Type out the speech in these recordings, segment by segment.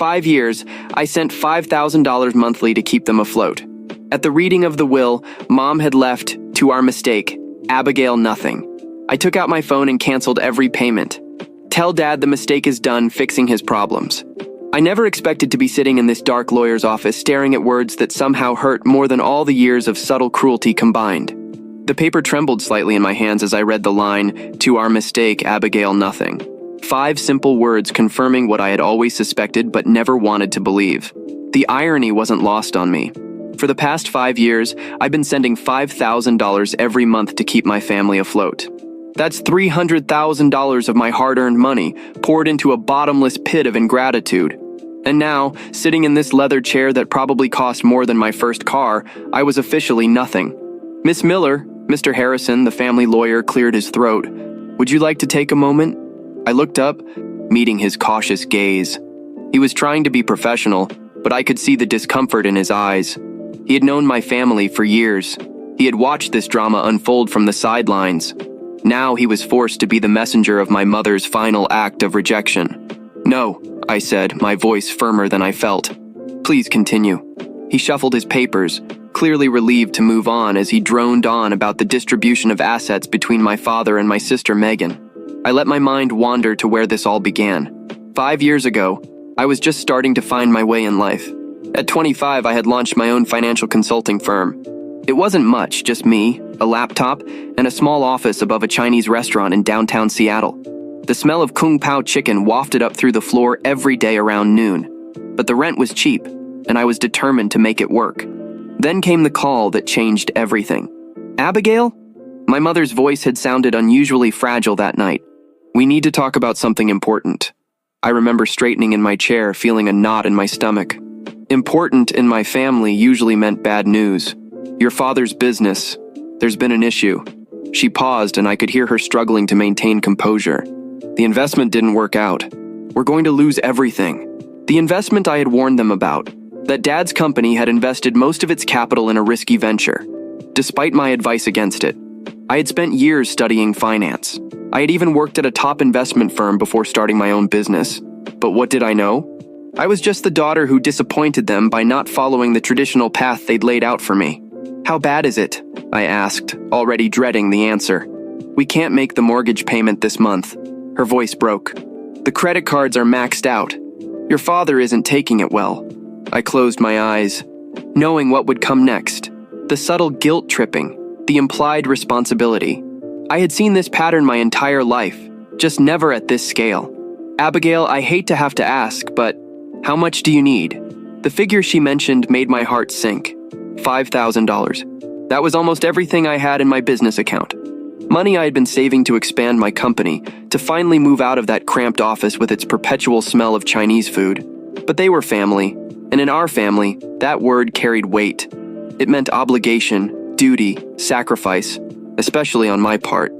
5 years, I sent $5,000 monthly to keep them afloat. At the reading of the will, Mom had left, to our mistake, Abigail nothing. I took out my phone and canceled every payment. Tell Dad the mistake is done fixing his problems. I never expected to be sitting in this dark lawyer's office staring at words that somehow hurt more than all the years of subtle cruelty combined. The paper trembled slightly in my hands as I read the line, "To our mistake, Abigail nothing." 5 simple words confirming what I had always suspected but never wanted to believe. The irony wasn't lost on me. For the past 5 years, I've been sending $5,000 every month to keep my family afloat. That's $300,000 of my hard-earned money poured into a bottomless pit of ingratitude. And now, sitting in this leather chair that probably cost more than my first car, I was officially nothing. "Miss Miller," Mr. Harrison, the family lawyer, cleared his throat. "Would you like to take a moment?" I looked up, meeting his cautious gaze. He was trying to be professional, but I could see the discomfort in his eyes. He had known my family for years. He had watched this drama unfold from the sidelines. Now he was forced to be the messenger of my mother's final act of rejection. "No," I said, my voice firmer than I felt. "Please continue." He shuffled his papers, clearly relieved to move on as he droned on about the distribution of assets between my father and my sister Megan. I let my mind wander to where this all began. 5 years ago, I was just starting to find my way in life. At 25, I had launched my own financial consulting firm. It wasn't much, just me, a laptop, and a small office above a Chinese restaurant in downtown Seattle. The smell of Kung Pao chicken wafted up through the floor every day around noon. But the rent was cheap, and I was determined to make it work. Then came the call that changed everything. "Abigail?" My mother's voice had sounded unusually fragile that night. "We need to talk about something important." I remember straightening in my chair, feeling a knot in my stomach. Important in my family usually meant bad news. "Your father's business. There's been an issue." She paused, and I could hear her struggling to maintain composure. "The investment didn't work out. We're going to lose everything." The investment I had warned them about. That Dad's company had invested most of its capital in a risky venture, despite my advice against it. I had spent years studying finance. I had even worked at a top investment firm before starting my own business. But what did I know? I was just the daughter who disappointed them by not following the traditional path they'd laid out for me. "How bad is it?" I asked, already dreading the answer. "We can't make the mortgage payment this month." Her voice broke. "The credit cards are maxed out. Your father isn't taking it well." I closed my eyes, knowing what would come next. The subtle guilt tripping, the implied responsibility. I had seen this pattern my entire life, just never at this scale. "Abigail, I hate to have to ask, but how much do you need?" The figure she mentioned made my heart sink. $5,000. That was almost everything I had in my business account. Money I had been saving to expand my company, to finally move out of that cramped office with its perpetual smell of Chinese food. But they were family, and in our family, that word carried weight. It meant obligation, duty, sacrifice, especially on my part.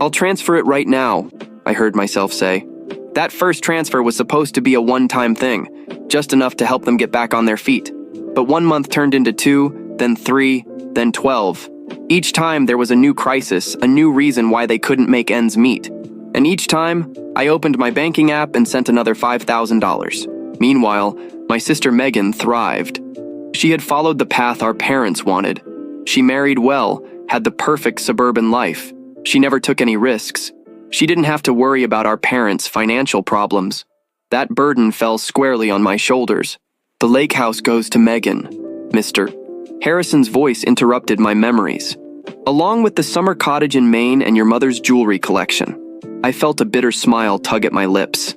"I'll transfer it right now," I heard myself say. That first transfer was supposed to be a one-time thing, just enough to help them get back on their feet. But 1 month turned into 2, then 3, then 12. Each time there was a new crisis, a new reason why they couldn't make ends meet. And each time, I opened my banking app and sent another $5,000. Meanwhile, my sister Megan thrived. She had followed the path our parents wanted. She married well, had the perfect suburban life. She never took any risks. She didn't have to worry about our parents' financial problems. That burden fell squarely on my shoulders. "The lake house goes to Megan, Mr. Harrison's voice interrupted my memories. "Along with the summer cottage in Maine and your mother's jewelry collection." I felt a bitter smile tug at my lips.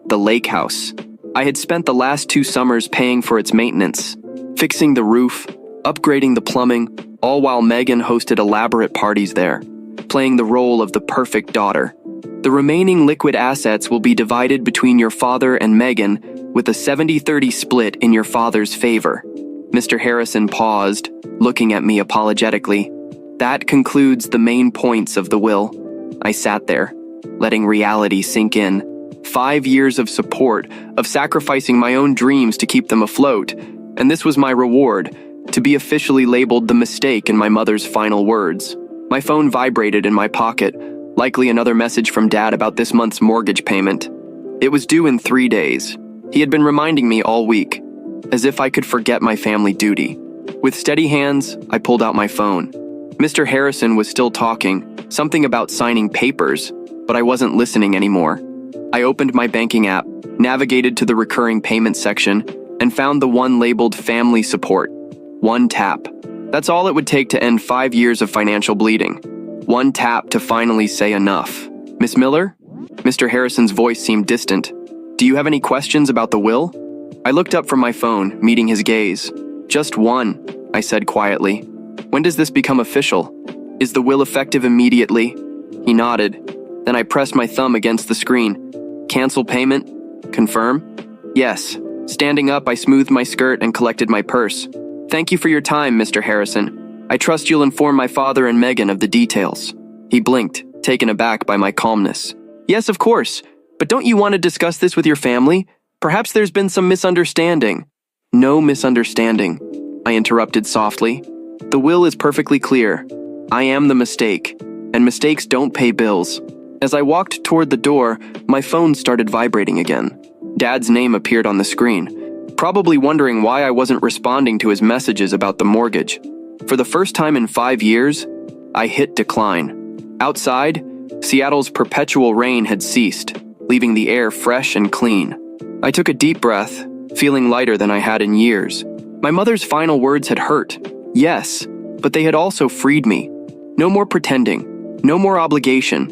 The lake house. I had spent the last 2 summers paying for its maintenance, fixing the roof, upgrading the plumbing, all while Megan hosted elaborate parties there, playing the role of the perfect daughter. "The remaining liquid assets will be divided between your father and Megan with a 70-30 split in your father's favor." Mr. Harrison paused, looking at me apologetically. "That concludes the main points of the will." I sat there, letting reality sink in. 5 years of support, of sacrificing my own dreams to keep them afloat, and this was my reward, to be officially labeled the mistake in my mother's final words. My phone vibrated in my pocket, likely another message from Dad about this month's mortgage payment. It was due in 3 days. He had been reminding me all week, as if I could forget my family duty. With steady hands, I pulled out my phone. Mr. Harrison was still talking, something about signing papers, but I wasn't listening anymore. I opened my banking app, navigated to the recurring payments section, and found the one labeled Family Support. One tap. That's all it would take to end 5 years of financial bleeding. One tap to finally say enough. Miss Miller? Mr. Harrison's voice seemed distant. Do you have any questions about the will? I looked up from my phone, meeting his gaze. Just one, I said quietly. When does this become official? Is the will effective immediately? He nodded. Then I pressed my thumb against the screen. Cancel payment? Confirm? Yes. Standing up, I smoothed my skirt and collected my purse. Thank you for your time, Mr. Harrison. I trust you'll inform my father and Megan of the details. He blinked, taken aback by my calmness. Yes, of course. But don't you want to discuss this with your family? Perhaps there's been some misunderstanding. No misunderstanding, I interrupted softly. The will is perfectly clear. I am the mistake, and mistakes don't pay bills. As I walked toward the door, my phone started vibrating again. Dad's name appeared on the screen, probably wondering why I wasn't responding to his messages about the mortgage. For the first time in 5 years, I hit decline. Outside, Seattle's perpetual rain had ceased, leaving the air fresh and clean. I took a deep breath, feeling lighter than I had in years. My mother's final words had hurt, yes, but they had also freed me. No more pretending, no more obligation,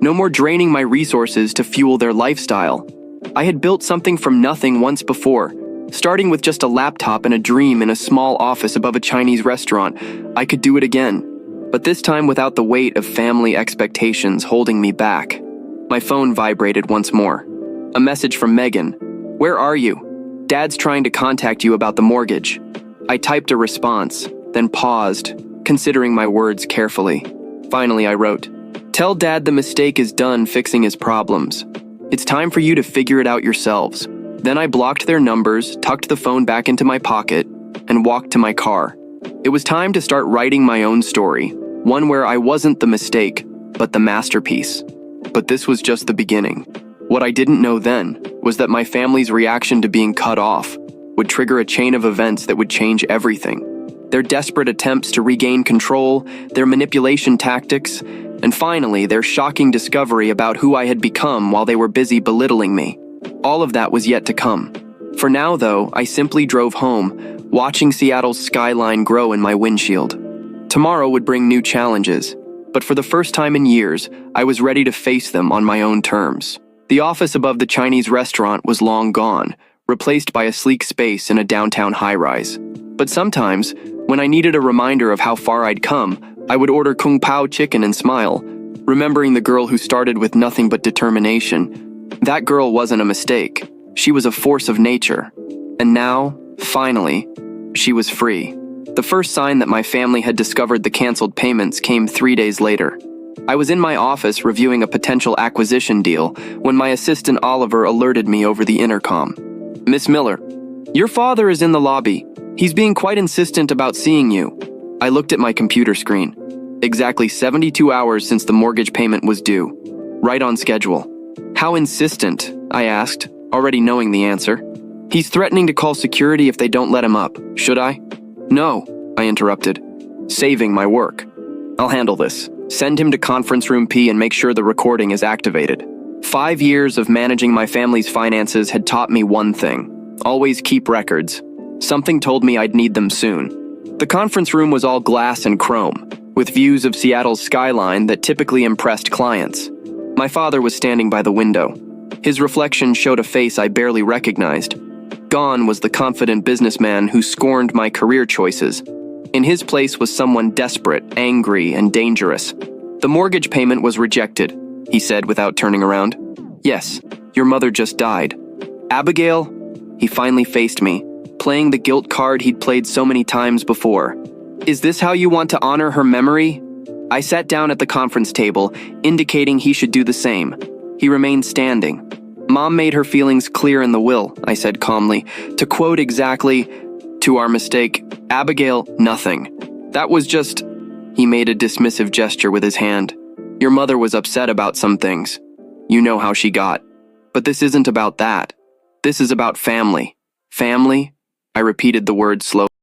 no more draining my resources to fuel their lifestyle. I had built something from nothing once before, starting with just a laptop and a dream in a small office above a Chinese restaurant. I could do it again, but this time without the weight of family expectations holding me back. My phone vibrated once more. A message from Megan. Where are you? Dad's trying to contact you about the mortgage. I typed a response, then paused, considering my words carefully. Finally, I wrote, Tell Dad the mistake is done fixing his problems. It's time for you to figure it out yourselves. Then I blocked their numbers, tucked the phone back into my pocket, and walked to my car. It was time to start writing my own story, one where I wasn't the mistake, but the masterpiece. But this was just the beginning. What I didn't know then was that my family's reaction to being cut off would trigger a chain of events that would change everything. Their desperate attempts to regain control, their manipulation tactics, and finally, their shocking discovery about who I had become while they were busy belittling me. All of that was yet to come. For now, though, I simply drove home, watching Seattle's skyline grow in my windshield. Tomorrow would bring new challenges, but for the first time in years, I was ready to face them on my own terms. The office above the Chinese restaurant was long gone, replaced by a sleek space in a downtown high-rise. But sometimes, when I needed a reminder of how far I'd come, I would order Kung Pao chicken and smile, remembering the girl who started with nothing but determination. That girl wasn't a mistake. She was a force of nature. And now, finally, she was free. The first sign that my family had discovered the canceled payments came 3 days later. I was in my office reviewing a potential acquisition deal when my assistant Oliver alerted me over the intercom. Miss Miller, your father is in the lobby. He's being quite insistent about seeing you. I looked at my computer screen. Exactly 72 hours since the mortgage payment was due. Right on schedule. How insistent? I asked, already knowing the answer. He's threatening to call security if they don't let him up. Should I? No, I interrupted, saving my work. I'll handle this. Send him to conference room P and make sure the recording is activated. 5 years of managing my family's finances had taught me one thing. Always keep records. Something told me I'd need them soon. The conference room was all glass and chrome, with views of Seattle's skyline that typically impressed clients. My father was standing by the window. His reflection showed a face I barely recognized. Gone was the confident businessman who scorned my career choices. In his place was someone desperate, angry, and dangerous. The mortgage payment was rejected, he said without turning around. Yes, your mother just died. Abigail? He finally faced me, playing the guilt card he'd played so many times before. Is this how you want to honor her memory? I sat down at the conference table, indicating he should do the same. He remained standing. Mom made her feelings clear in the will, I said calmly. To quote exactly, to our mistake, Abigail, nothing. That was just... He made a dismissive gesture with his hand. Your mother was upset about some things. You know how she got. But this isn't about that. This is about family. Family? I repeated the word slowly.